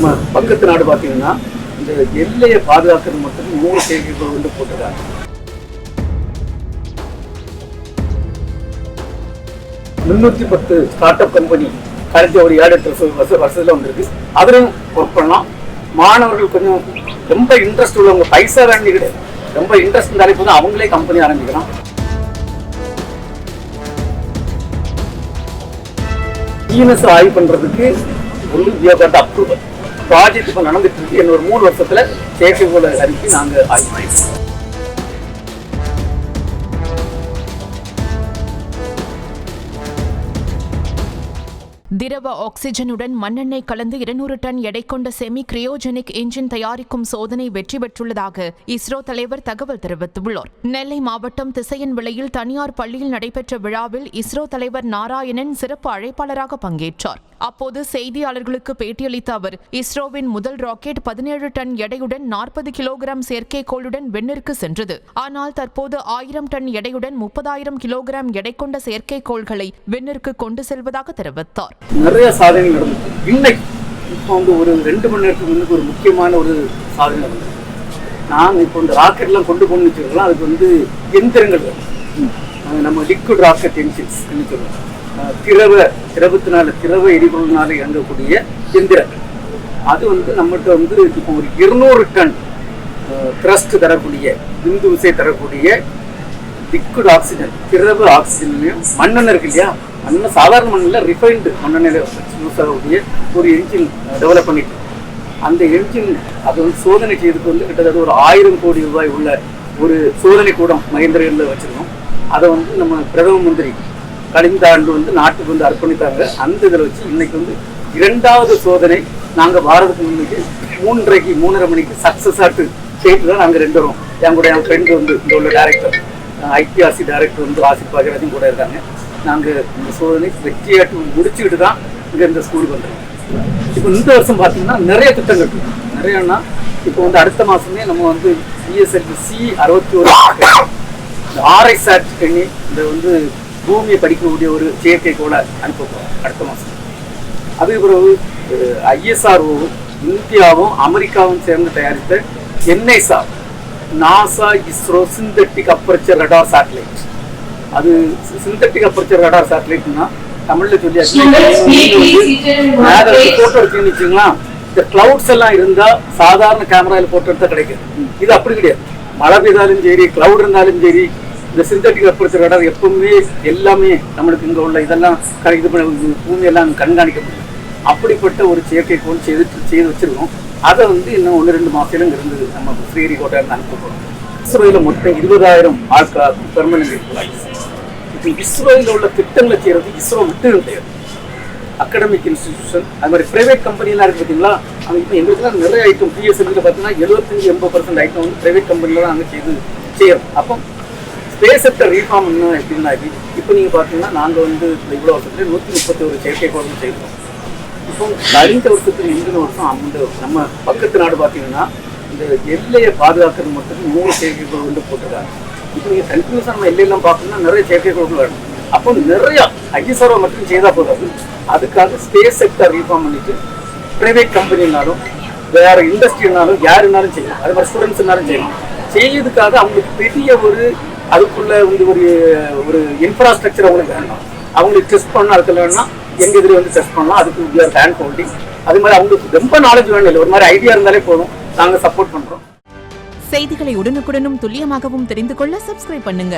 நம்ம பக்கத்து நாடு பார்த்தீங்கன்னா இந்த எல்லையை பாதுகாக்கிறது மட்டும் 100 செயற்கைக்கோள் வந்து போட்டிருக்காங்க. 310 ஸ்டார்ட் அப் கம்பெனி கரெக்டாக ஒரு 7-8 வருஷத்துல வந்திருக்கு. அதுலையும் ஒர்க் பண்ணலாம். மாணவர்கள் கொஞ்சம் ரொம்ப இன்ட்ரெஸ்ட் உள்ளவங்க, பைசா வேண்டி கிடையாது, ரொம்ப இன்ட்ரெஸ்ட் இருந்தாலே போதும் அவங்களே கம்பெனி ஆரம்பிக்கலாம். ஈனஸ் ஆய்வு பண்றதுக்கு அப்ரூவல் ப்ராஜெக்ட் இப்போ நடந்துட்டு இருக்கு. இன்னொரு 3 வருஷத்துல செயற்கைக்கோளை அனுப்பி நாங்க ஆய்வு பண்ணிடுவோம். திரவ ஆக்சிஜனுடன் மண்ணெண்ணெய் கலந்து 200 டன் எடை கொண்ட செமி கிரையோஜெனிக் என்ஜின் தயாரிக்கும் சோதனை வெற்றி பெற்றுள்ளதாக இஸ்ரோ தலைவர் தகவல் தெரிவித்துள்ளார். நெல்லை மாவட்டம் திசையன்விளையில் தனியார் பள்ளியில் நடைபெற்ற விழாவில் இஸ்ரோ தலைவர் நாராயணன் சிறப்பு அழைப்பாளராக பங்கேற்றார். அப்போது செய்தியாளர்களுக்கு பேட்டியளித்த அவர், இஸ்ரோவின் முதல் ராக்கெட் 17 டன் எடையுடன் 40 கிலோகிராம் செயற்கைக்கோளுடன் விண்ணிற்கு சென்றது. ஆனால் தற்போது 1000 டன் எடையுடன் 30,000 கிலோகிராம் எடை கொண்ட செயற்கைக்கோள்களை விண்ணிற்கு கொண்டு செல்வதாக தெரிவித்தார். நிறைய சாதனை நடந்தது. இன்னைக்கு இப்போ ஒரு 2 மணி நேரத்துக்கு முன்னுக்கு ஒரு முக்கியமான ஒரு சாதனை நடந்தது. நான் இப்போ இந்த ராக்கெட்லாம் கொண்டு போகணும்னு வச்சுக்கலாம். அதுக்கு எந்திரங்கள் நம்ம லிக்விட் ராக்கெட் என்ஜின்ஸ் சொல்லுவோம். திரவ எரிபொருளினால இயங்கக்கூடிய எந்திரங்கள். அது நம்மகிட்ட இப்போ ஒரு 200 டன் த்ரஸ்ட் தரக்கூடிய, விந்து விசை தரக்கூடிய லிக்விட் ஆக்சிஜன், திரவ ஆக்சிஜன்லையும் மண்ணெண்ணெய் இருக்கு இல்லையா, மண்ணெண்ணெய் சாதாரண மண்ணில் ரிஃபைன்டு மண்ணெண்ணெயில் யூஸ் ஆகக்கூடிய ஒரு என்ஜின் டெவலப் பண்ணிட்டு, அந்த என்ஜின் அது சோதனை செய்யறதுக்கு கிட்டத்தட்ட ஒரு 1000 கோடி ரூபாய் உள்ள ஒரு சோதனை கூடம் மகேந்திரகிரியில் வச்சிருக்கோம். அதை நம்ம பிரதம மந்திரி கழிந்த ஆண்டு நாட்டுக்கு அர்ப்பணித்தாங்க. அந்த இதில் வச்சு இன்னைக்கு 2வது சோதனை நாங்கள் பாரதத்துக்கு முன்னுக்கு 3:30 மணிக்கு சக்ஸஸ் ஆட்டு செய்து தான் நாங்கள் 2 வரோம். என் ஃப்ரெண்டு இங்கே உள்ள டைரக்டர், ஐபிஆர்சி டைரக்டர் ஆசிப் பாஜராஜும் கூட இருக்காங்க. நாங்கள் இந்த சோதனை வெற்றியாட்டு முடிச்சுக்கிட்டு தான் இங்கே இந்த ஸ்கூலுக்கு வந்துடுறோம். இப்போ இந்த வருஷம் பார்த்தீங்கன்னா நிறைய திட்டங்கள் இருக்கு. நிறையன்னா இப்போ அடுத்த மாதமே நம்ம பிஎஸ்எல்வி C61 RISAT எண்ணி இந்த பூமியை படிக்கக்கூடிய ஒரு செயற்கைக்கோளை அனுப்ப போகிறோம் அடுத்த மாதம். அதுக்கு பிறகு ISRO இந்தியாவும் அமெரிக்காவும் சேர்ந்து தயாரித்த NISA NASA ISRO synthetic aperture radar satellite. அது சிந்தட்டிக் அப்பர்ச்சர் ரடார் சேட்டலைட்னா தமிழ்ல சொல்லியாச்சு. போட்டோ எடுத்தீங்கன்னு வச்சுங்களா, இந்த கிளவுட்ஸ் எல்லாம் இருந்தா சாதாரண கேமராவில் போட்டோ எடுத்தா கிடைக்கும். இது அப்படி கிடையாது. மழை பெய்தாலும் சரி, கிளவுட் இருந்தாலும் சரி, இந்த சிந்தட்டிக் அப்பர்ச்சர் ரடார் எப்பவுமே எல்லாமே நம்மளுக்கு இங்கே உள்ள இதெல்லாம் இது பண்ண பூமியெல்லாம் கண்காணிக்க முடியும். அப்படிப்பட்ட ஒரு செயற்கைக்கோள் செய்து வச்சிருக்கோம். அதை இன்னும் 1-2 மாதத்துல இருந்து நம்ம ஸ்ரீஹரிகோட்டாவில் அனுப்ப போகிறோம். இஸ்ரோவில் மொத்தம் 20,000 ஆட்கள் பெர்மனன்ட் எம்ப்ளாயிஸ். இப்போ இஸ்ரோவில் உள்ள திட்டங்களை செய்யறது இஸ்ரோ விட்டு கிடையாது. அகாடமிக் இன்ஸ்டிடியூஷன், அது மாதிரி பிரைவேட் கம்பெனிலாம் இருக்கு பார்த்தீங்களா. அங்கே இப்போ எங்களுக்குலாம் நிறைய ஐட்டம் பிஎஸ்எல்வியில் பார்த்தீங்கன்னா 75-80% ஐட்டம் பிரைவேட் கம்பெனியில் தான் அங்கே செய்யறோம். அப்போ ஸ்பேஸ் செக்டர் ரீஃபார்ம் இன்னும் எப்படின்னா, இப்போ நீங்கள் பார்த்தீங்கன்னா நாங்கள் இவ்வளோ வருஷத்துல 131 செயற்கைக்கோள் செய்கிறோம். இப்போ கழிந்த வருஷத்துக்கு முந்தின வருஷம் நம்ம பக்கத்து நாடு பார்த்தீங்கன்னா இந்த எல்லையை பாதுகாக்கிறது மட்டும் 100 செயற்கைக்கோள் போட்டிருக்காங்க. இப்போ நீங்கள் கண்டினியூஸாக நம்ம எல்லையெல்லாம் பார்த்தீங்கன்னா நிறைய செயற்கைக்கோள்கள் வேணும். அப்போ நிறைய ISRO மட்டும் செய்தால் போதாது. அதுக்காக ஸ்பேஸ் செக்டர் ரீஃபார்ம் பண்ணிட்டு பிரைவேட் கம்பெனினாலும் வேற இண்டஸ்ட்ரினாலும் யாருனாலும் செய்யலாம். அது மாதிரி ஸ்டூடெண்ட்ஸ்னாலும் செய்யலாம். செய்யறதுக்காக அவங்களுக்கு பெரிய அதுக்குள்ள ஒரு இன்ஃப்ராஸ்ட்ரக்சர் அவங்களுக்கு வேணும். அவங்களுக்கு டெஸ்ட் பண்ண அதுக்கு வேணும்னா எங்க இதுல டெஸ்ட் பண்ணலாம். அதுக்கு ஹேண்ட் ஹோல்டிங், அது மாதிரி அவங்களுக்கு ரொம்ப நாலேஜ் வேணும் இல்லை, ஒரு மாதிரி ஐடியா இருந்தாலே போதும், நாங்கள் சப்போர்ட் பண்றோம். செய்திகளை உடனுக்குடனும் துல்லியமாகவும் தெரிந்து கொள்ள சப்ஸ்கிரைப் பண்ணுங்க.